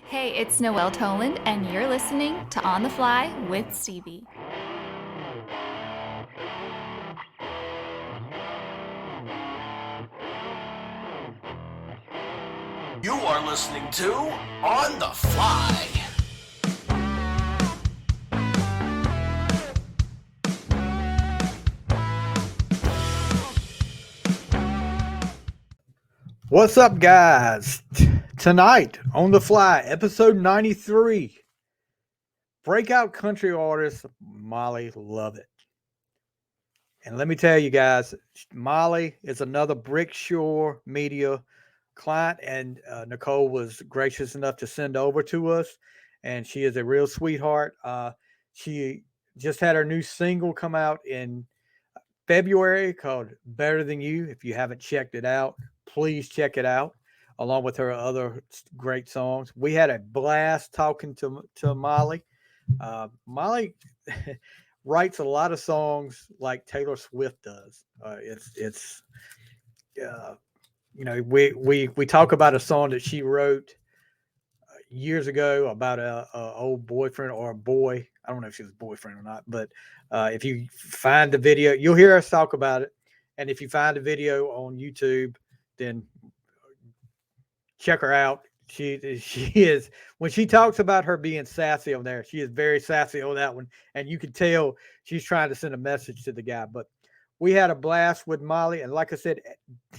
Hey, it's Noelle Toland, and you're listening to On the Fly with Stevie. You are listening to On the Fly. What's up, guys? Tonight, On the Fly, episode 93. Breakout country artist Molly Lovette. And let me tell you guys, Molly is another Brickshore Media client, and Nicole was gracious enough to send over to us. And she is a real sweetheart. She just had her new single come out in February called Better Than You. If you haven't checked it out, please check it out, along with her other great songs. We had a blast talking to Molly. Molly writes a lot of songs like Taylor Swift does. It's uh, we talk about a song that she wrote years ago about a old boyfriend or a boy. I don't know if she was a boyfriend or not, but if you find the video, you'll hear us talk about it. And if you find the video on YouTube, then check her out. She is, when she talks about her being sassy on there, she is very sassy on that one, and you can tell she's trying to send a message to the guy. But we had a blast with Molly, and like I said,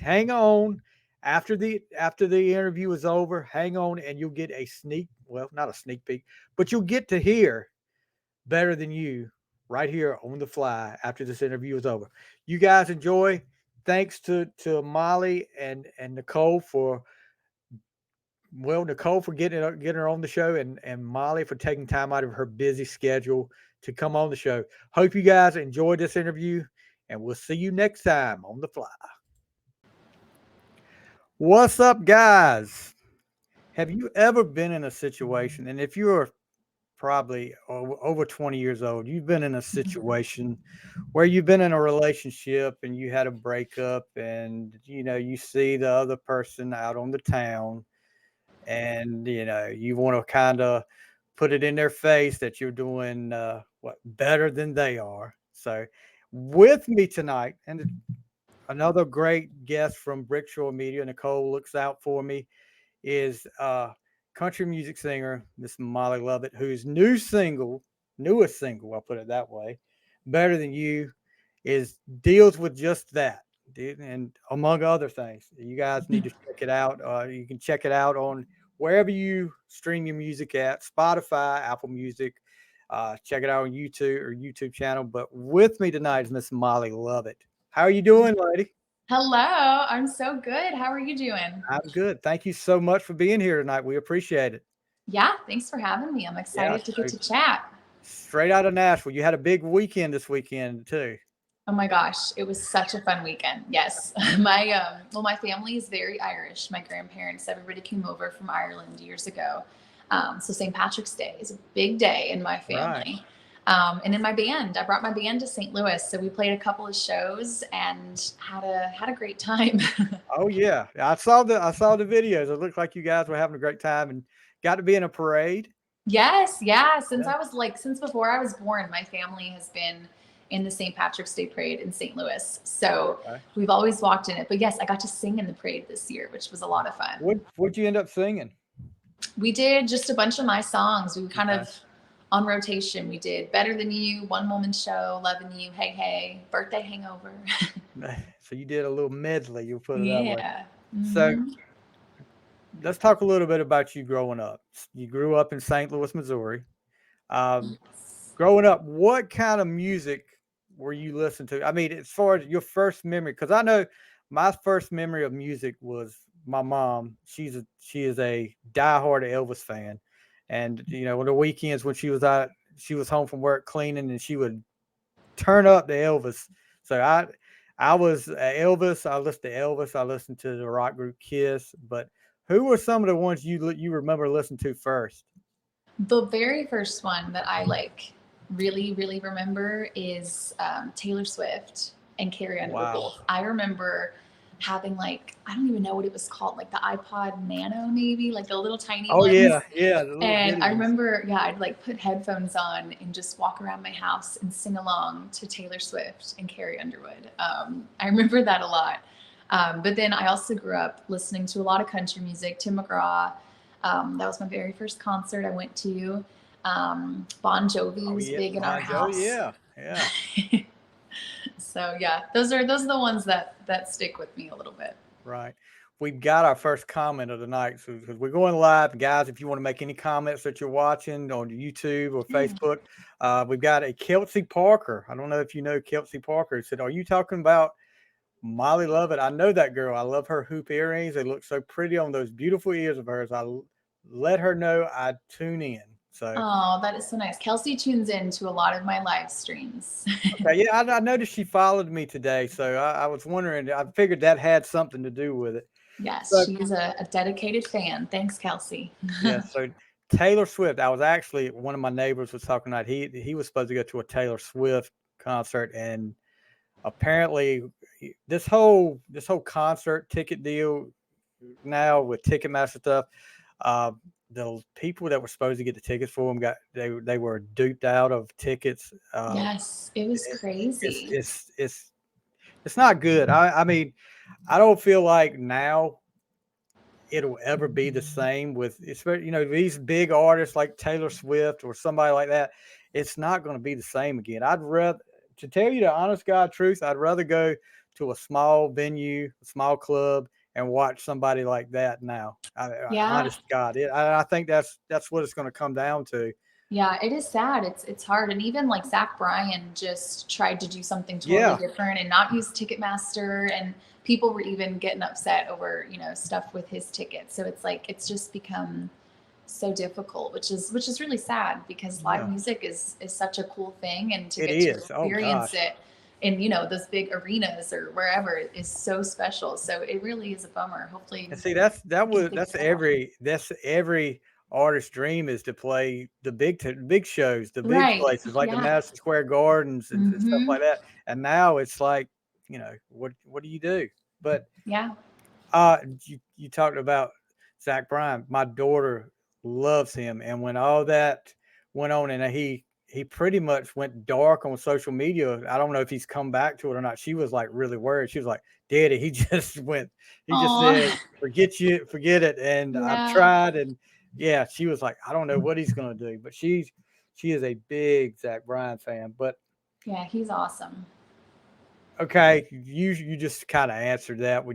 hang on after the interview is over. Hang on, and you'll get a not a sneak peek, but you'll get to hear Better Than You right here on the fly after this interview is over. You guys enjoy. Thanks to Molly and Nicole for Nicole for getting her on the show, and Molly for taking time out of her busy schedule to come on the show. Hope you guys enjoyed this interview, and we'll see you next time on the fly. What's up, guys? Have you ever been in a situation, and if you're probably over 20 years old, you've been in a situation where you've been in a relationship and you had a breakup, and you see the other person out on the town, and you want to kind of put it in their face that you're doing what better than they are. So with me tonight, and another great guest from Brickshore Media, Nicole looks out for me, is country music singer Miss Molly Lovette, whose newest single, I'll put it that way, Better Than You, deals with just that, dude, and among other things. You guys need to check it out. You can check it out on wherever you stream your music at, Spotify, Apple Music. Check it out on YouTube channel. But with me tonight is Miss Molly Lovette. How are you doing, lady? Hello, I'm so good. How are you doing? I'm good. Thank you so much for being here tonight. We appreciate it. Yeah, thanks for having me. I'm Yeah, excited to get to chat. straight out of Nashville. You had a big weekend this weekend too. Oh my gosh, it was such a fun weekend. Yes, my family is very Irish. My grandparents, everybody came over from Ireland years ago. So St. Patrick's Day is a big day in my family. Right. And in my band, I brought my band to St. Louis, so we played a couple of shows and had a great time. Oh yeah, I saw the videos. It looked like you guys were having a great time and got to be in a parade. Yes, yeah. Since before I was born, my family has been in the St. Patrick's Day parade in St. Louis. So we've always walked in it. But yes, I got to sing in the parade this year, which was a lot of fun. What'd you end up singing? We did just a bunch of my songs. We kind of on rotation. We did Better Than You, One Woman Show, Loving You, Hey Hey, Birthday Hangover. So you did a little medley. You put it that way. Mm-hmm. So let's talk a little bit about you growing up. You grew up in St. Louis, Missouri. Growing up, what kind of music were you listening to? I mean, as far as your first memory, because I know my first memory of music was my mom. She is a diehard Elvis fan, and on the weekends when she was home from work cleaning, and she would turn up the Elvis. So I was Elvis. I listened to Elvis. I listened to the rock group Kiss. But who were some of the ones you remember listening to first? The very first one that I really, really remember is Taylor Swift and Carrie Underwood. I remember having like, I don't even know what it was called, like the iPod Nano, maybe like the little tiny Oh ones. yeah, yeah, the little And bitty I ones. remember, yeah, I'd like put headphones on and just walk around my house and sing along to Taylor Swift and Carrie Underwood. I remember that a lot. But then I also grew up listening to a lot of country music, Tim McGraw. That was my very first concert I went to. Bon Jovi Oh was yeah, big in our Bon Jovi, house. yeah. So yeah, those are the ones that stick with me a little bit. Right. We've got our first comment of the night. So because we're going live, guys, if you want to make any comments that you're watching on YouTube or Yeah. Facebook, we've got a Kelsey Parker. I don't know if you know Kelsey Parker. He said, "Are you talking about Molly Lovett? I know that girl. I love her hoop earrings. They look so pretty on those beautiful ears of hers. Let her know I'd tune in." So, Oh, that is so nice. Kelsey tunes in to a lot of my live streams. okay, yeah, I noticed she followed me today. So I was wondering, I figured that had something to do with it. Yes, So, she's a dedicated fan. Thanks, Kelsey. yeah, so Taylor Swift. I was actually one of my neighbors was talking about he was supposed to go to a Taylor Swift concert, and apparently this whole concert ticket deal now with Ticketmaster stuff, uh, the people that were supposed to get the tickets for them they were duped out of tickets. Yes, it was It, it's crazy. it's it's it's not good. I mean, I don't feel like now it'll ever be the same with especially these big artists like Taylor Swift or somebody like that. It's not going to be the same again. I'd rather, to tell you the honest God truth, I'd rather go to a small venue, a small club, and watch somebody like that now. Yeah, Honest to God, I think that's what it's going to come down to. yeah, it is sad. It's hard. And even like Zach Bryan just tried to do something totally Yeah, different and not use Ticketmaster. And people were even getting upset over, stuff with his tickets. So it's like it's just become so difficult, which is really sad because live yeah, music is such a cool thing, and to it get to is. Oh experience gosh. it in those big arenas or wherever is so special. So it really is a bummer. Hopefully And see, that's that we can was figure that out. that's every artist's dream is to play the big shows, the big Right. places like the Yeah. Madison Square Gardens and stuff Hmm. like that. And now it's like, what do you do? But Yeah. you talked about Zach Bryan. My daughter loves him, and when all that went on, and he pretty much went dark on social media. I don't know if he's come back to it or not. She was like really worried. She was like, "Daddy, he just went. He just said, Oh. forget it." And I've Yeah. tried, and yeah, she was like, "I don't know what he's gonna do," but she is a big Zach Bryan fan. But Yeah. He's awesome. okay, you just kind of answered that.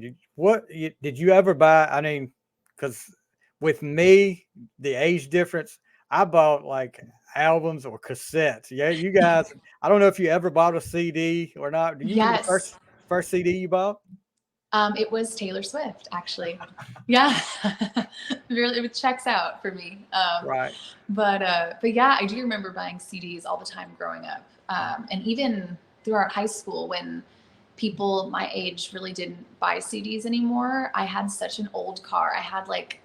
Did you ever buy? I mean, because with me, the age difference, I bought like albums or cassettes. Yeah, you guys. I don't know if you ever bought a CD or not. Do you remember the Yes. first CD you bought? It was Taylor Swift, actually. Yeah, really, it checks out for me. Right. But yeah, I do remember buying CDs all the time growing up, and even throughout high school when people my age really didn't buy CDs anymore. I had such an old car. I had like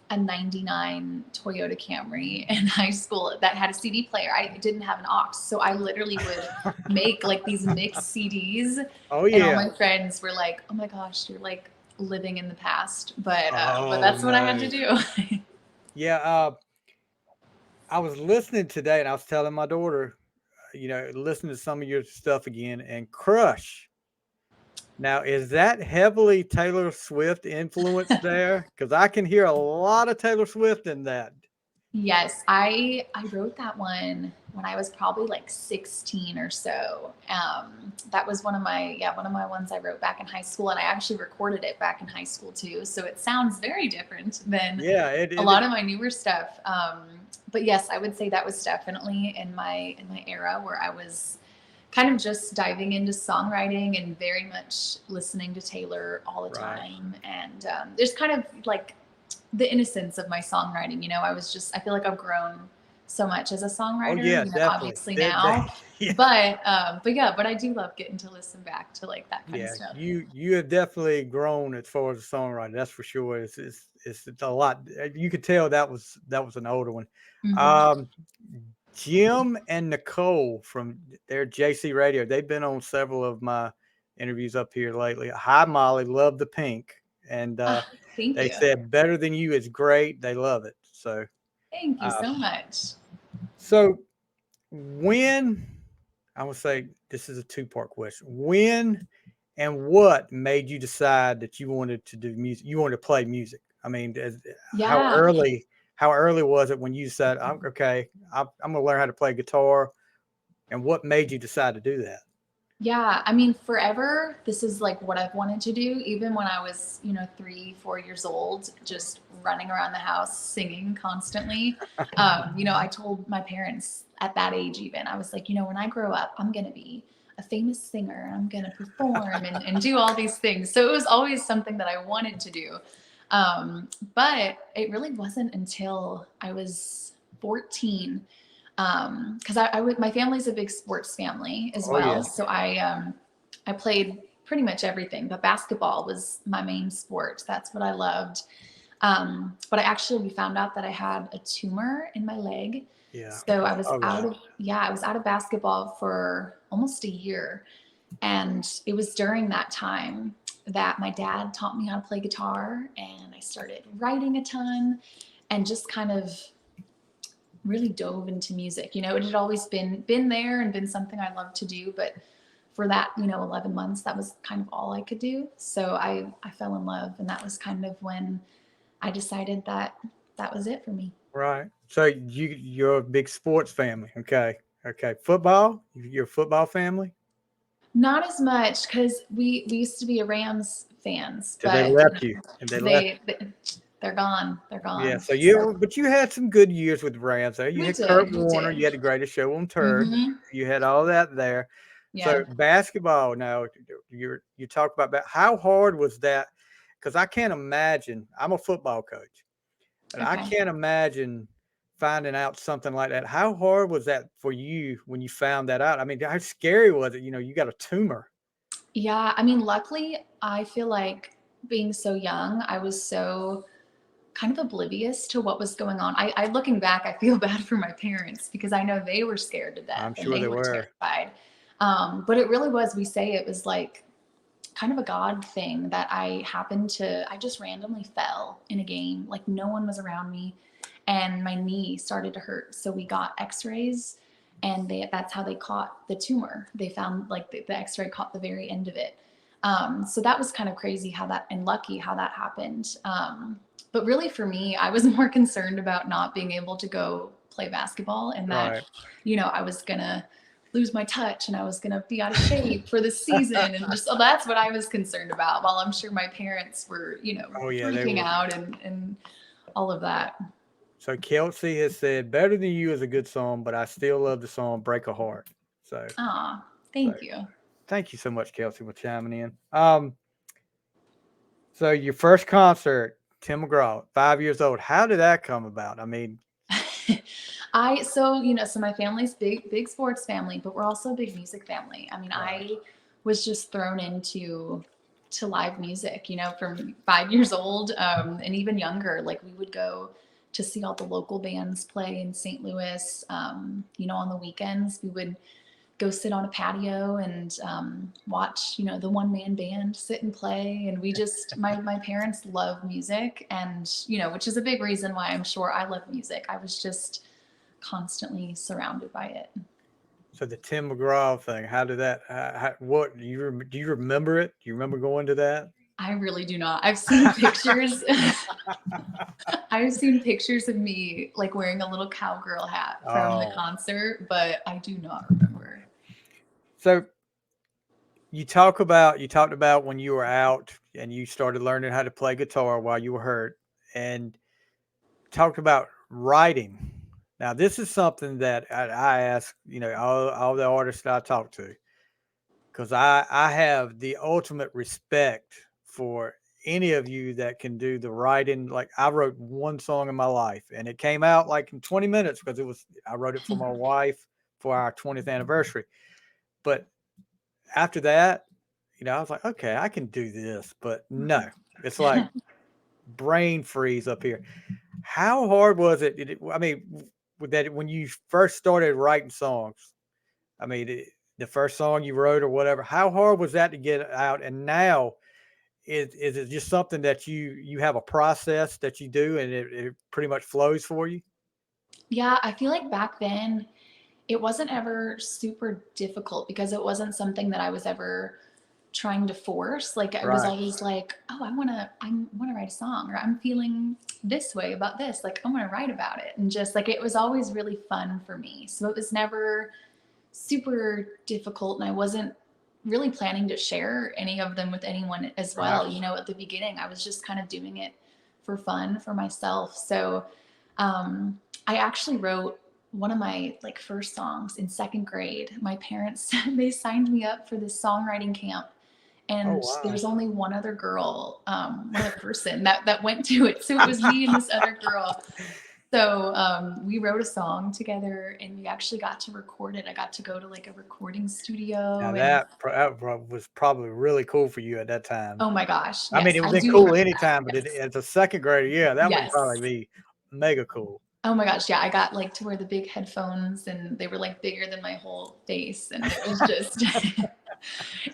a 99 Toyota Camry in high school that had a CD player. I didn't have an aux. So I literally would make like these mixed CDs, Oh and all yeah. my friends were like, "Oh my gosh, you're like living in the past." But Oh that's what I had no. to do. Yeah. I was listening today, and I was telling my daughter, listen to some of your stuff again, and Crush. Now, is that heavily Taylor Swift influence there? Because I can hear a lot of Taylor Swift in that. Yes, I wrote that one when I was probably like 16 or so. That was one of my ones I wrote back in high school, and I actually recorded it back in high school too. So it sounds very different than Yeah, a lot of my newer stuff. But yes, I would say that was definitely in my era where I was kind of just diving into songwriting and very much listening to Taylor all the right. time. And there's kind of like the innocence of my songwriting. I feel like I've grown so much as a Oh songwriter, yeah, definitely. obviously now. Yeah, But I do love getting to listen back to like that kind of yeah. stuff. You have definitely grown as far as a songwriter. That's for sure. It's a lot. You could tell that was an older one. Hmm. Um, Jim and Nicole from their JC Radio. They've been on several of my interviews up here lately. Hi, Molly. Love the pink. And Thank they you. said Better Than You is great. They love it. So, Thank you uh, so much. so when I would say this is a two-part question. When and what made you decide that you wanted to do music? You wanted to play music. I mean, how Yeah. early? How early was it when you said, "Okay, I'm going to learn how to play guitar"? And what made you decide to do that? Yeah, I mean, forever, this is like what I've wanted to do, even when I was, 3, 4 years old, just running around the house singing constantly. I told my parents at that age, even, I was like, when I grow up, I'm going to be a famous singer. I'm going to perform and do all these things. So it was always something that I wanted to do. But it really wasn't until I was 14 because my family's a big sports family as Oh well. yeah, So I played pretty much everything, but basketball was my main sport. That's what I loved. But we found out that I had a tumor in my leg. yeah. So I I was saw that. I was out of basketball for almost a year. And it was during that time that my dad taught me how to play guitar, and I started writing a ton and just kind of really dove into music. It had always been there and been something I loved to do, but for that, 11 months, that was kind of all I could do. So I fell in love, and that was kind of when I decided that that was it for me. Right. So you're a big sports family. Okay. Okay. Football. You're a football family. Not as much because we used to be a Rams fans, Did they but left you? And they left. they're gone. They're Yeah. gone. So So but you had some good years with the Rams there. You we had Kurt did. We Warner. You did. had the greatest show on turf. Hmm. You had all that there. So Yeah. basketball. Now you talk about that. How hard was that? Because I can't imagine. I'm a football coach, and I Okay. can't imagine finding out something like that. How hard was that for you when you found that out? I mean, how scary was it? You got a tumor. Yeah. I mean, luckily, I feel like being so young, I was so kind of oblivious to what was going on. I looking back, I feel bad for my parents because I know they were scared to death I'm and sure they they were were. terrified. But it really was, we say it was like kind of a God thing that I just randomly fell in a game. Like no one was around me and my knee started to hurt. So we got x-rays and that's how they caught the tumor. They found like the x-ray caught the very end of it. So that was kind of crazy and lucky how that happened. But really for me, I was more concerned about not being able to go play basketball and that, Right. I was gonna lose my touch and I was gonna be out of shape for the season and just that's what I was concerned about. While I'm sure my parents were, Oh yeah, they freaking were. out and all of that. So Kelsey has said, "Better Than You" is a good song, but I still love the song "Break a Heart." So, Ah, so thank you. thank you so much, Kelsey, for chiming in. So your first concert, Tim McGraw, 5 years old. How did that come about? I mean, So my family's big sports family, but we're also a big music family. I mean, right, I was just thrown into live music, from 5 years old, and even younger. Like we would go to see all the local bands play in St. Louis. On the weekends we would go sit on a patio and watch, the one man band sit and play. And my parents love music and, which is a big reason why I'm sure I love music. I was just constantly surrounded by it. so the Tim McGraw thing. How did that? What do you remember it? Do you remember going to that? I really do not. I've seen pictures. I've seen pictures of me like wearing a little cowgirl hat from the Oh, concert, but I do not remember. so you talked about when you were out and you started learning how to play guitar while you were hurt, and talked about writing. Now, this is something that I ask, all the artists that I talk to, because I have the ultimate respect for any of you that can do the writing. Like I wrote one song in my life, and it came out like in 20 minutes because I wrote it for my wife for our 20th anniversary. But after that, I was like, okay, I can do this, but no, it's like brain freeze up here. How hard was it? I mean, with that when you first started writing songs, I mean, the first song you wrote or whatever. How hard was that to get out? And now is it just something that you have a process that you do and it pretty much flows for you? Yeah, I feel like back then it wasn't ever super difficult because it wasn't something that I was ever trying to force. Like I was Right. always like, oh, I wanna write a song, or I'm feeling this way about this. Like I want to write about it. And just like it was always really fun for me. So it was never super difficult, and I wasn't really planning to share any of them with anyone as Right. well. At the beginning, I was just kind of doing it for fun for myself. So I actually wrote one of my like first songs in second grade. My parents they signed me up for this songwriting camp, Oh and there wow. was only one other girl, one other person that went to it. So it was me and this other girl. So we wrote a song together, and we actually got to record it. I got to go to like a recording Now studio, and that was probably really cool for you at that time. oh my gosh, I mean, yes, it was I been do cool remember that. anytime, but Yes, as a second grader, yeah, that would yes. probably be mega cool. Oh my gosh, yeah, I got like to wear the big headphones, and they were like bigger than my whole face, and it was just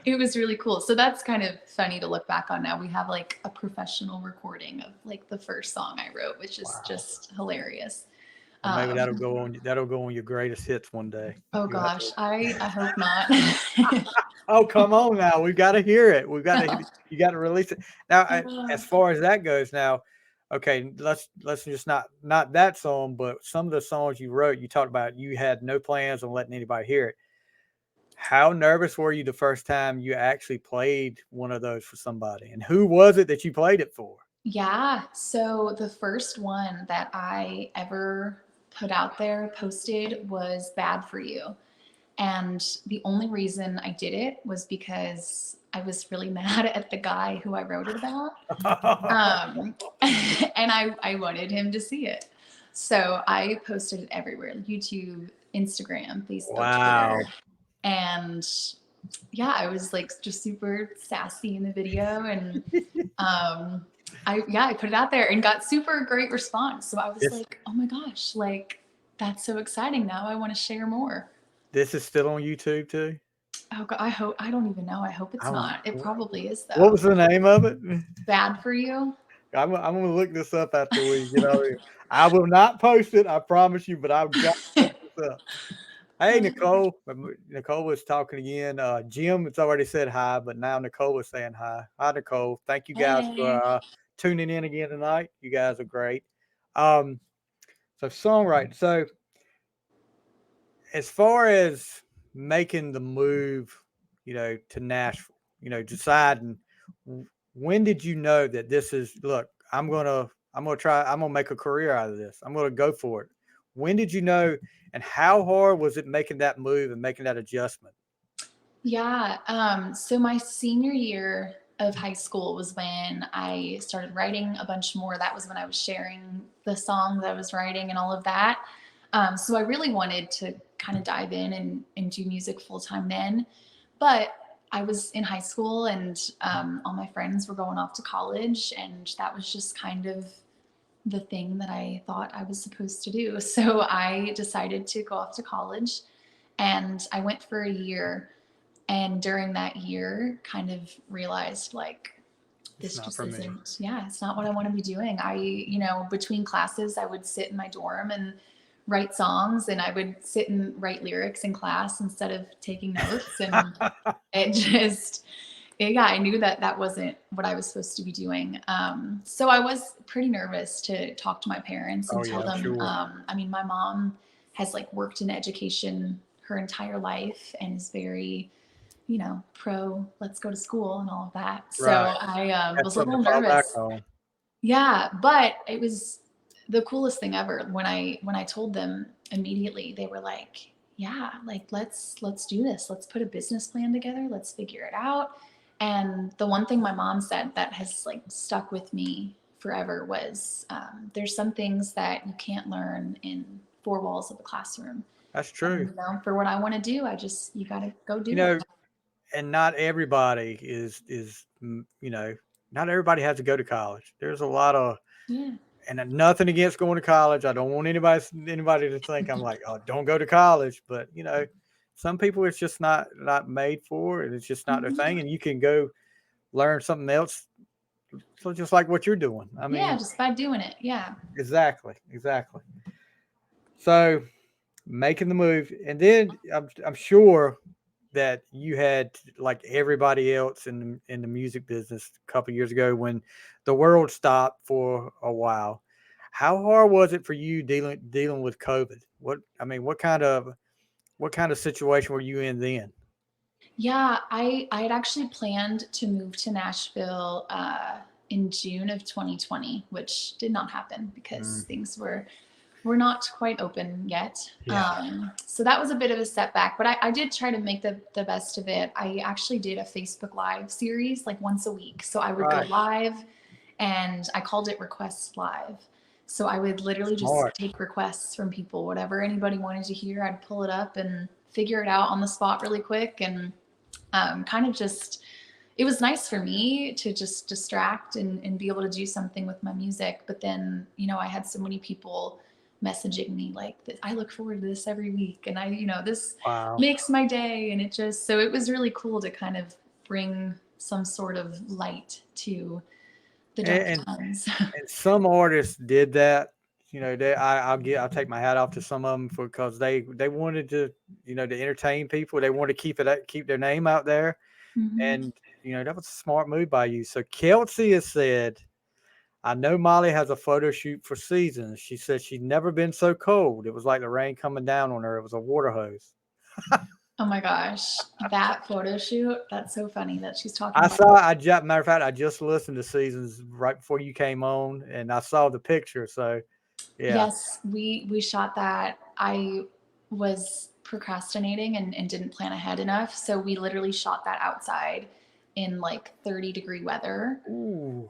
it was really cool. So that's kind of funny to look back on now. We have like a professional recording of like the first song I wrote, which is Wow. just hilarious. Well, maybe Um, that'll go on your greatest hits one day. oh You'll have gosh, to. I hope not. Oh, come on now. We've got to hear it. You got to release it. Now, as far as that goes now, okay, let's just not that song, but some of the songs you wrote, you talked about you had no plans on letting anybody hear it. How nervous were you the first time you actually played one of those for somebody? And who was it that you played it for? Yeah. So the first one that I ever put out there, posted, was Bad for You. And the only reason I did it was because I was really mad at the guy who I wrote it about. And I wanted him to see it. So I posted it everywhere: YouTube, Instagram, Facebook, Twitter. Wow. And yeah, I was like just super sassy in the video. And um, I put it out there and got super great response. So I was This like, oh my gosh, like that's so exciting. Now I want to share more. this is still on YouTube too? Oh God, I don't even know. I hope it's I'm not. It probably is What though. was the name of it? Bad for You. I'm gonna look this up after we get over here. I will not post it, I promise you, but I've got to look this up. Hey, Nicole. Nicole was talking again. Jim has already said hi, but now Nicole is saying hi. Hi, Nicole. Thank you guys Hey. for tuning in again tonight. You guys are great. Um, so songwriting. So as far as making the move, to Nashville, deciding when did you know that this is look, I'm gonna make a career out of this. I'm gonna go for it. When did you know and how hard was it making that move and making that adjustment? Yeah. So my senior year of high school was when I started writing a bunch more. That was when I was sharing the songs I was writing and all of that. So I really wanted to kind of dive in and do music full time then. But I was in high school, and all my friends were going off to college, and that was just kind of the thing that I thought I was supposed to do. So I decided to go off to college, and I went for a year. And during that year, kind of realized like, It's this not just for me. isn't, yeah, it's not what I want to be doing. Between classes, I would sit in my dorm and write songs, and I would sit and write lyrics in class instead of taking notes. And it just, yeah, I knew that that wasn't what I was supposed to be doing. So I was pretty nervous to talk to my parents Oh and tell yeah, I'm them. sure. My mom has like worked in education her entire life and is very, pro let's go to school and all of that. So Right. I That's was a something little to fall back nervous. on. Yeah, but it was the coolest thing ever. When I told them immediately, they were like, "Yeah, like let's do this. Let's put a business plan together. Let's figure it out." And the one thing my mom said that has like stuck with me forever was, "There's some things that you can't learn in four walls of a classroom." That's And true. for what I want to do, you got to go You do it. know, and not everybody not everybody has to go to college. There's a lot of Yeah. and nothing against going to college. I don't want anybody to think I'm like, oh, don't go to college. But some people it's just not made for, and it's just not their Mhm. thing, and you can go learn something else. So just like what you're doing. I Yeah, mean, just by doing it. Yeah. exactly, exactly. So making the move, and then I'm sure that you had like everybody else in the music business a couple years ago when the world stopped for a while. How hard was it for you dealing with COVID? What I mean, what kind of situation were you in then? Yeah, I had actually planned to move to Nashville in June of 2020, which did not happen because Mm, things were not quite open yet. yeah. So that was a bit of a setback, but I did try to make the best of it. I actually did a Facebook Live series like once a week. So I would go Right. live and I called it Requests Live. So I would literally just Smart. take requests from people, whatever anybody wanted to hear, I'd pull it up and figure it out on the spot really quick. And kind of just, it was nice for me to just distract and be able to do something with my music. But then, I had so many people messaging me like, I look forward to this every week. And this Wow. makes my day. And so it was really cool to kind of bring some sort of light to the And, dark and times. and some artists did that. I'll take my hat off to some of them because they wanted to entertain people. They wanted to keep their name out there, Mhm. and that was a smart move by you. So Kelsey has said, I know Molly has a photo shoot for Seasons. She said she'd never been so cold. It was like the rain coming down on her. It was a water hose. Oh my gosh, that photo shoot, that's so funny that she's talking I about. saw. Matter of fact, I just listened to Seasons right before you came on, and I saw the picture. So yeah, Yes, we shot that. I was procrastinating and didn't plan ahead enough. So we literally shot that outside in like 30-degree weather. ooh,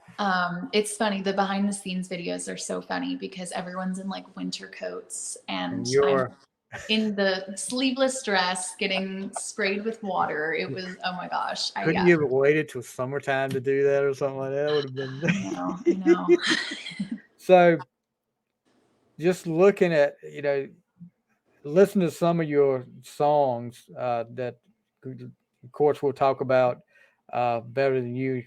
It's funny, the behind the scenes videos are so funny because everyone's in like winter coats and and I'm you're in the sleeveless dress getting sprayed with water. It was, oh my gosh. couldn't you have waited till summertime to do that or something like that? Would have I know, I know. been so. Just looking at listen to some of your songs that, of course, we'll talk about better than you.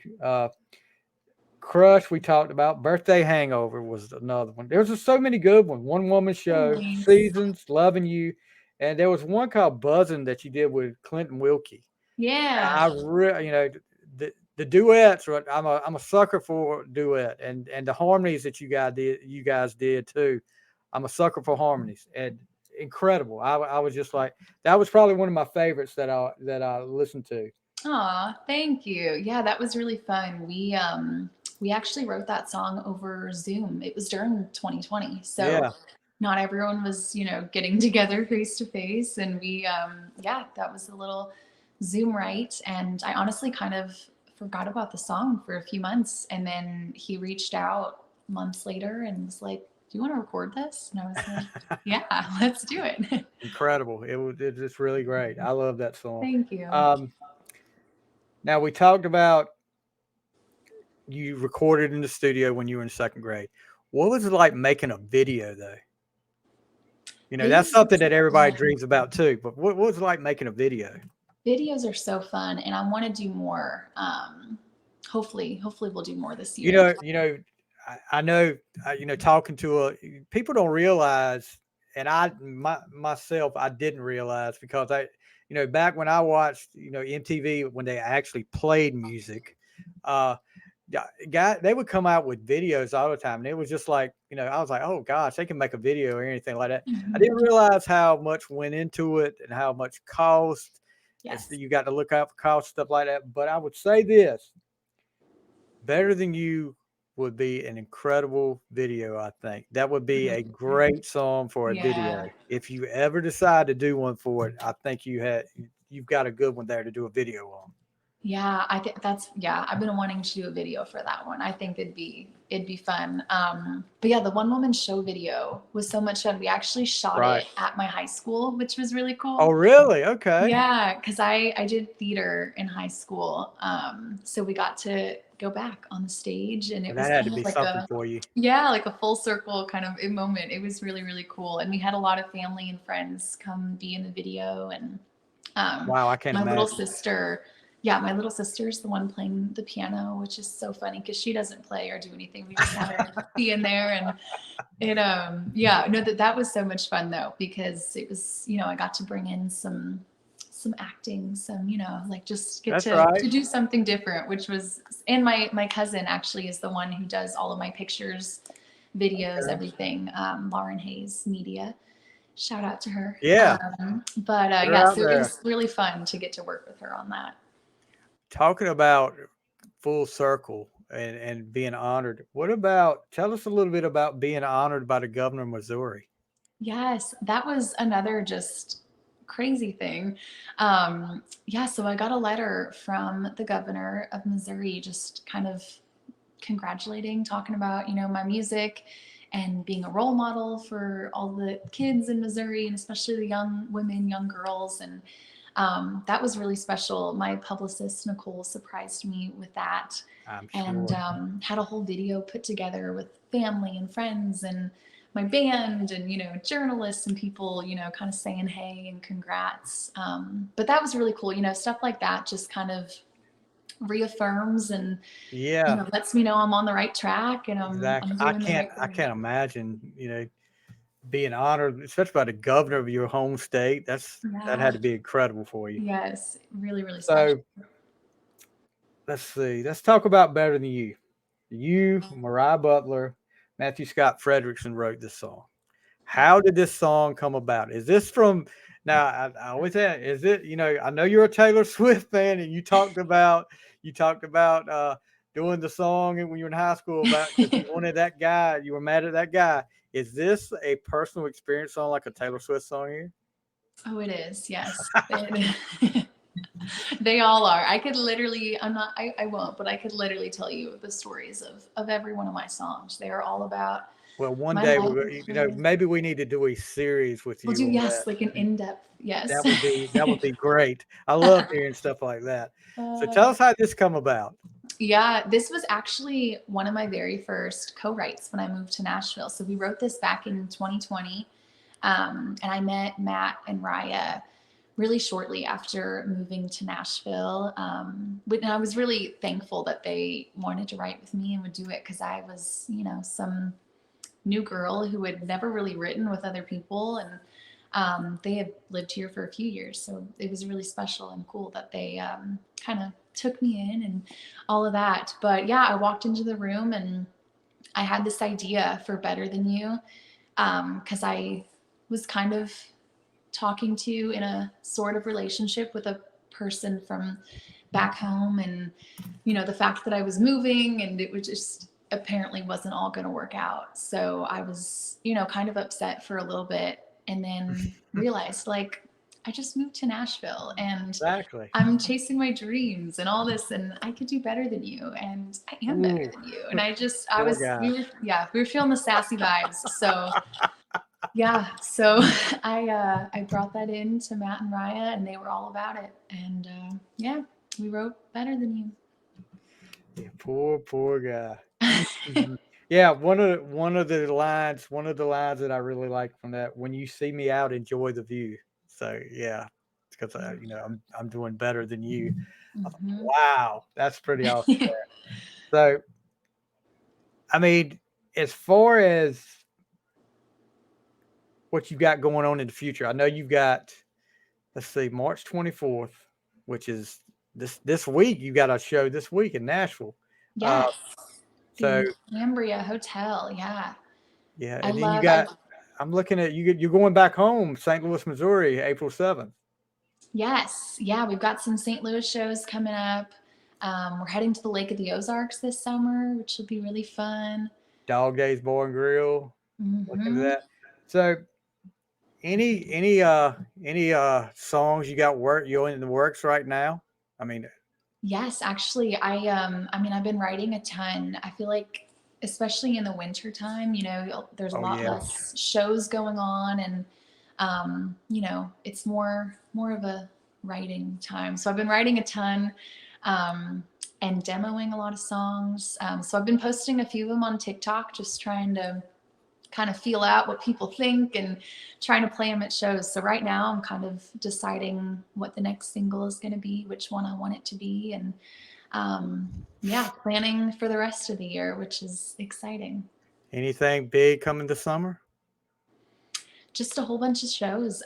Crush, we talked about. Birthday Hangover was another one. There was just so many good ones. One Woman Show, Thanks. Seasons, Loving You, and there was one called Buzzing that you did with Clinton Wilkie. Yeah. I really, the duets. I'm a sucker for duet, and the harmonies that you guys did too. I'm a sucker for harmonies, and incredible. I was just like, that was probably one of my favorites that I listened to. Aw, thank you. Yeah, that was really fun. We actually wrote that song over Zoom. It was during 2020, so Yeah, not everyone was, getting together face to face. And yeah, that was a little Zoom write. And I honestly kind of forgot about the song for a few months. And then he reached out months later and was like, "Do you want to record this?" And I was like, "Yeah, let's do it." incredible. It's just really great. I love that song. Thank you. Um, Now we talked about you recorded in the studio when you were in second grade. What was it like making a video though? That's Videos something are that so everybody fun. dreams about too. But what was it like making a video? Videos are so fun, and I want to do more. Hopefully we'll do more this You year. know, you know, I know, talking to people don't realize, and myself, I didn't realize because back when I watched, MTV when they actually played music, uh, they would come out with videos all the time, and it was just like, I was like, oh gosh, they can make a video or anything like that. I didn't Mhm. realize how much went into it and how much cost, and so Yes. you got to look out for cost stuff like that. But I would say this: Better Than You would be an incredible video. I think that would be a great song for a video. Yeah. If you ever decide to do one for it, I think you've got a good one there to do a video on. Yeah, I think yeah, I've been wanting to do a video for that one. I think it'd be fun. But yeah, the one woman show video was so much fun. We actually shot Right. it at my high school, which was really Oh, cool. really? Okay. Yeah, because I did theater in high school. So we got to go back on the stage and it Well, was that had to kind of be like something for you. yeah, like a full circle kind of a moment. It was really, really cool. And we had a lot of family and friends come be in the video and Wow, I can't My little imagine. sister, yeah, my little sister's the one playing the piano, which is so funny because she doesn't play or do anything. We just have her be in there, yeah, no, that was so much fun though, because it was, I got to bring in some acting, some, like just get That's to right. do something different, which was, and my cousin actually is the one who does all of my pictures, videos, Okay. everything. Lauren Hayes Media. Shout out to her. Yeah, But put her yeah, out so it there. was really fun to get to work with her on that. Talking about full circle and being honored. What about, tell us a little bit about being honored by the governor of Missouri? Yes, that was another just crazy thing. Yeah, so I got a letter from the governor of Missouri just kind of congratulating, talking about, my music and being a role model for all the kids in Missouri and especially the young women, young girls. And that was really special. My publicist, Nicole, surprised me with that I'm and sure. had a whole video put together with family and friends and my band and, journalists and people, kind of saying hey and congrats. But that was really cool. Stuff like that just kind of reaffirms and Yeah, lets me know I'm on the right track and exactly. I'm I doing the can't right I thing. can't imagine, being honored, especially by the governor of your home state. That had Yeah. to be incredible for you. Yes. Really, really special. So let's see. Let's talk about Better Than You. You, Mariah Butler, Matthew Scott Frederickson wrote this song. How did this song come about? Is this from now? I always ask, is it? I know you're a Taylor Swift fan, and you talked about doing the song and when you were in high school about because you wanted that guy, you were mad at that guy. Is this a personal experience song like a Taylor Swift song here? Oh, it is. Yes. They all are. I could literally, I won't, but I could literally tell you the stories of every one of my songs. They are all about Well, one my day life. maybe we need to do a series with We'll you do, on that. yes, like an in-depth, yes. That would be great. I love hearing stuff like that. So tell Uh, us how this come about. Yeah, this was actually one of my very first co-writes when I moved to Nashville. So we wrote this back in 2020. And I met Matt and Raya really shortly after moving to Nashville. And I was really thankful that they wanted to write with me and would do it because I was, some new girl who had never really written with other people. And they had lived here for a few years. So it was really special and cool that they kind of took me in and all of that. But yeah, I walked into the room and I had this idea for Better Than You because I was kind of talking to in a sort of relationship with a person from back home and the fact that I was moving and it was just apparently wasn't all going to work out. So I was kind of upset for a little bit and then realized like I just moved to Nashville and Exactly. I'm chasing my dreams and all this and I could do better than you and I am better Ooh, than you and poor guy. we were feeling the sassy vibes. So yeah, so I brought that in to Matt and Raya, and they were all about it. And yeah, we wrote Better Than You. Yeah, poor guy. Mhm. Yeah, one of the lines that I really like from that, when you see me out, enjoy the view. So yeah, because I'm doing better than you. I thought, Hmm. wow, that's pretty awesome. So I mean, as far as what you've got going on in the future, I know you've got, let's see, March 24th, which is this week. You got a show this week in Nashville. Uh, Yes, so the Cambria Hotel. Yeah, yeah, I and then you love. I got. I'm looking at you. You're going back home, St. Louis, Missouri, April 7th. Yes, yeah, we've got some St. Louis shows coming up. We're heading to the Lake of the Ozarks this summer, which will be really fun. Dog Days Bar and Grill. Looking at Hmm. that. So any songs you got you in the works right now? I mean, Yes, actually, I mean, I've been writing a ton. I feel like, especially in the winter time, there's a oh lot yeah, less shows going on, and it's more of a writing time. So I've been writing a ton, um, and demoing a lot of songs. So I've been posting a few of them on TikTok, just trying to kind of feel out what people think and trying to play them at shows. So right now I'm kind of deciding what the next single is going to be, which one I want it to be. And yeah, planning for the rest of the year, which is exciting. Anything big coming this summer? Just a whole bunch of shows.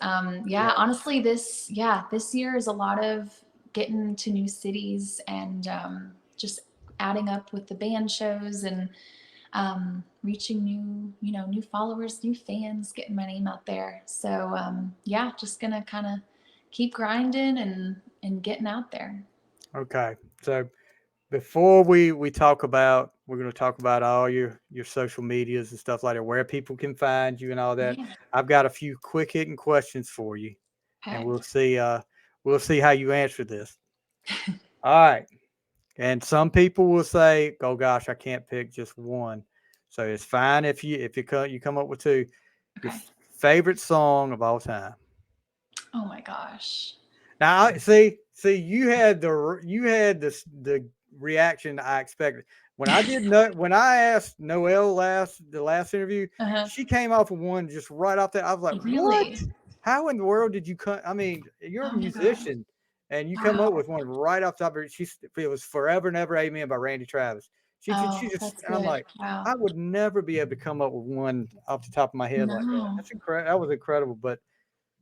Yeah, honestly, this year is a lot of getting to new cities and just adding up with the band shows and reaching new followers, new fans, getting my name out there. So yeah, just gonna kind of keep grinding and getting out there. Okay. So before we talk about, we're going to talk about all your social medias and stuff like that, where people can find you and all that. Yeah. I've got a few quick hitting questions for you, and Okay. we'll see how you answer this. All right. And some people will say, "Oh gosh, I can't pick just one." So it's fine if you come up with two. Your Okay. favorite song of all time. Oh my gosh. Now, you had the reaction I expected when when I asked Noelle the last interview. Uh-huh. She came off with one just right off there. I was like, "What? Really? How in the world did you come? I mean, you're a Oh my gosh. musician, and you come up Wow. with one right off the top of it." It was "Forever and Ever Amen" by Randy Travis. Oh, She just, that's and I'm good. like, Wow. I would never be able to come up with one off the top of my head like that. No. That's incredible. That was incredible. But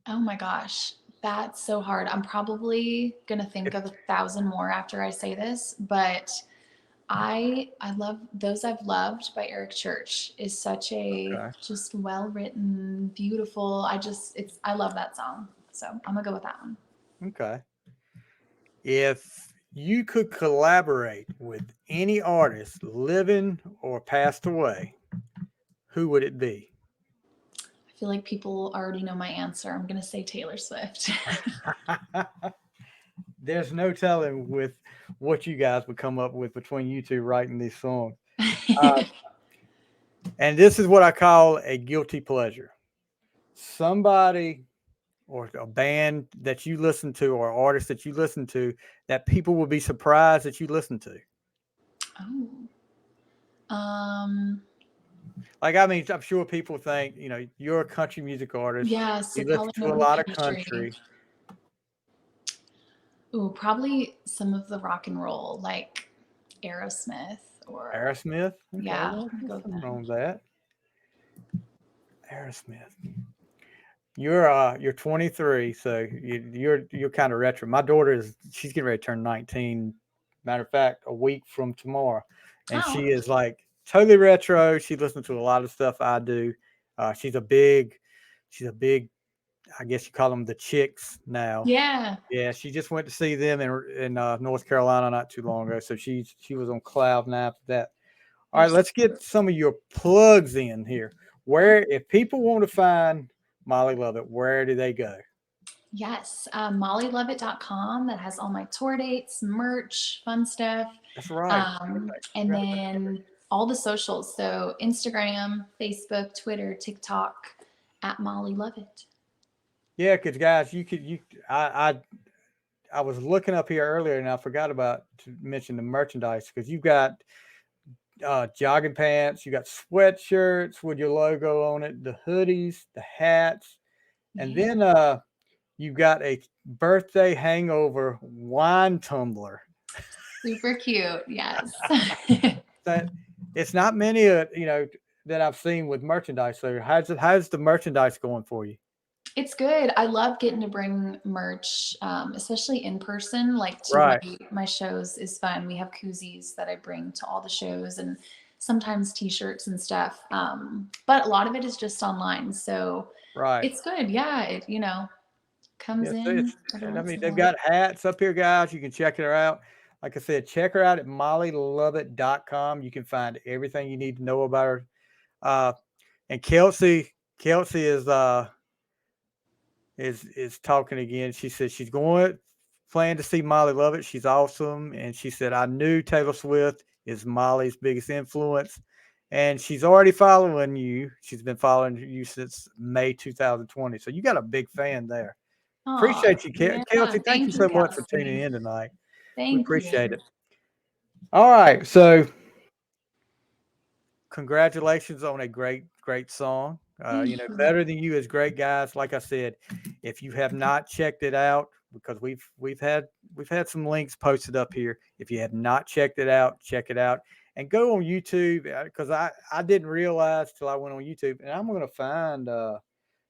Oh my gosh. That's so hard. I'm probably gonna think if of 1,000 more after I say this, but I love Those I've Loved by Eric Church is such a okay. just well written, beautiful. I love that song. So I'm gonna go with that one. Okay. If you could collaborate with any artist, living or passed away, who would it be? I feel like people already know my answer. I'm gonna say Taylor Swift. There's no telling with what you guys would come up with between you two writing these songs. And this is what I call a guilty pleasure. Somebody or a band that you listen to or artist that you listen to that people will be surprised that you listen to. Oh. Like, I mean, I'm sure people think, you're a country music artist. Yeah, so You listen probably to a more lot of country. country. Ooh, probably some of the rock and roll, like Aerosmith or Aerosmith. Okay, yeah, well, I'll go with nothing them. wrong with that. Aerosmith. You're 23, so you're kind of retro. My daughter she's getting ready to turn 19. Matter of fact, a week from tomorrow, and Oh, she is like totally retro. She listens to a lot of stuff I do. She's a big. I guess you call them the chicks now. yeah. Yeah, she just went to see them in North Carolina not too long ago. So she was on cloud nine for that. All They're right, so let's get some of your plugs in here. Where, if people want to find Molly Lovette, where do they go? Yes, mollylovett.com. That has all my tour dates, merch, fun stuff. That's right. And then all the socials. So Instagram, Facebook, Twitter, TikTok, at Molly Lovett. Yeah, because guys, I was looking up here earlier and I forgot to mention the merchandise because you've got jogging pants, you got sweatshirts with your logo on it, the hoodies, the hats, and Yeah. then you've got a birthday hangover wine tumbler. Super cute. Yes. That it's not many that I've seen with merchandise. So how's the merchandise going for you? It's good. I love getting to bring merch, especially in person, like to Right. my shows is fun. We have koozies that I bring to all the shows and sometimes t-shirts and stuff. But a lot of it is just online. So Right. it's good. Yeah. It, comes Yeah, in every and I once mean in a they've while. got hats up here, guys. You can check her out. Like I said, check her out at mollylovett.com. You can find everything you need to know about her. And Kelsey is talking again. She said she's planning to see Molly Lovett. She's awesome. And she said, I knew Taylor Swift is Molly's biggest influence. And she's already following you. She's been following you since May 2020. So you got a big fan there. Oh, Appreciate you, yeah. Kelsey. Thank you Thank you, so much for tuning Kelsey. in tonight. We Thank appreciate you. it. All right. So congratulations on a great great song. Better Than You is great, guys. Like I said, if you have not checked it out, because we've had some links posted up here. If you have not checked it out, check it out and go on YouTube, because I didn't realize till I went on YouTube, and I'm gonna find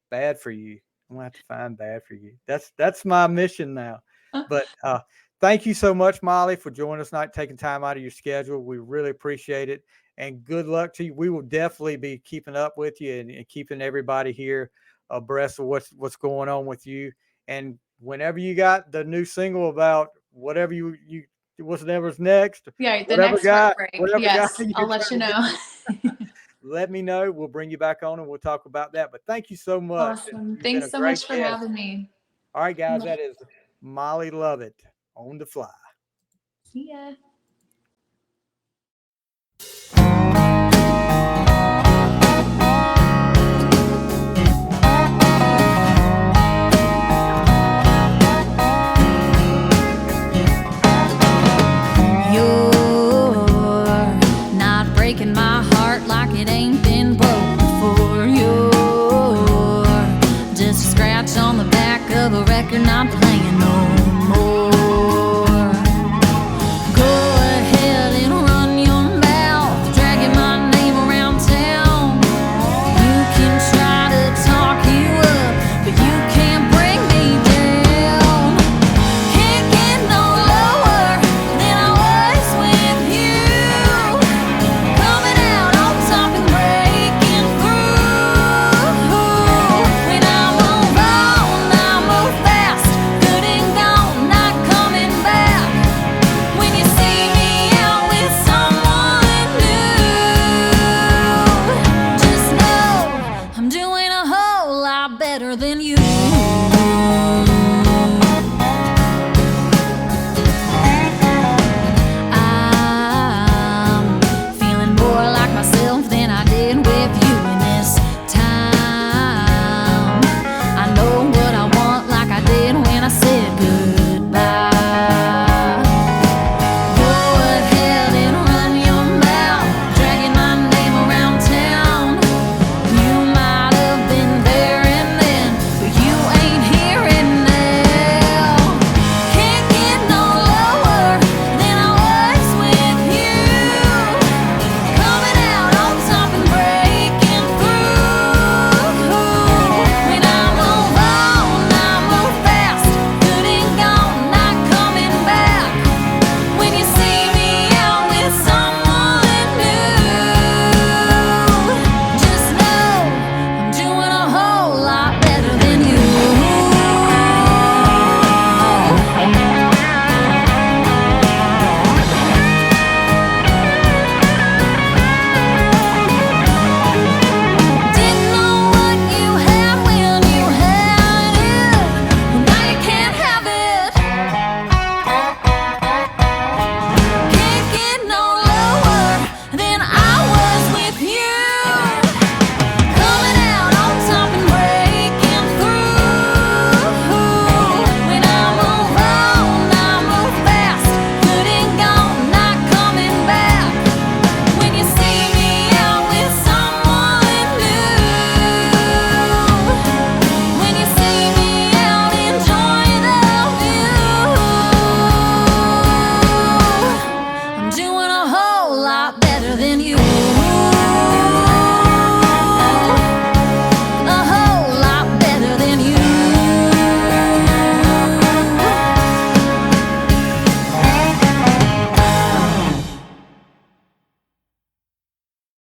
Bad for You. I'm gonna have to find Bad for You. That's my mission now. But thank you so much, Molly, for joining us tonight, taking time out of your schedule. We really appreciate it. And good luck to you. We will definitely be keeping up with you and keeping everybody here abreast of what's going on with you. And whenever you got the new single about whatever you whatever's next, Yeah, the next heartbreak. Yes, I'll let you know. Let me know. We'll bring you back on and we'll talk about that. But thank you so much. Awesome. Thanks so much for having me. All right, guys. That is Molly Lovette on the Fly. See ya. Breaking my heart like it ain't been broke before. You're just a scratch on the back of a record not playing no more. Go ahead and run your mouth, dragging my name around town. You can try to talk you up, but you can't bring me down. Can't get no lower than I was with you. Coming out on top and breaking through. When I move on, I move fast, good and gone, not coming back. When you see me out with someone new, just know I'm doing a whole lot better than you.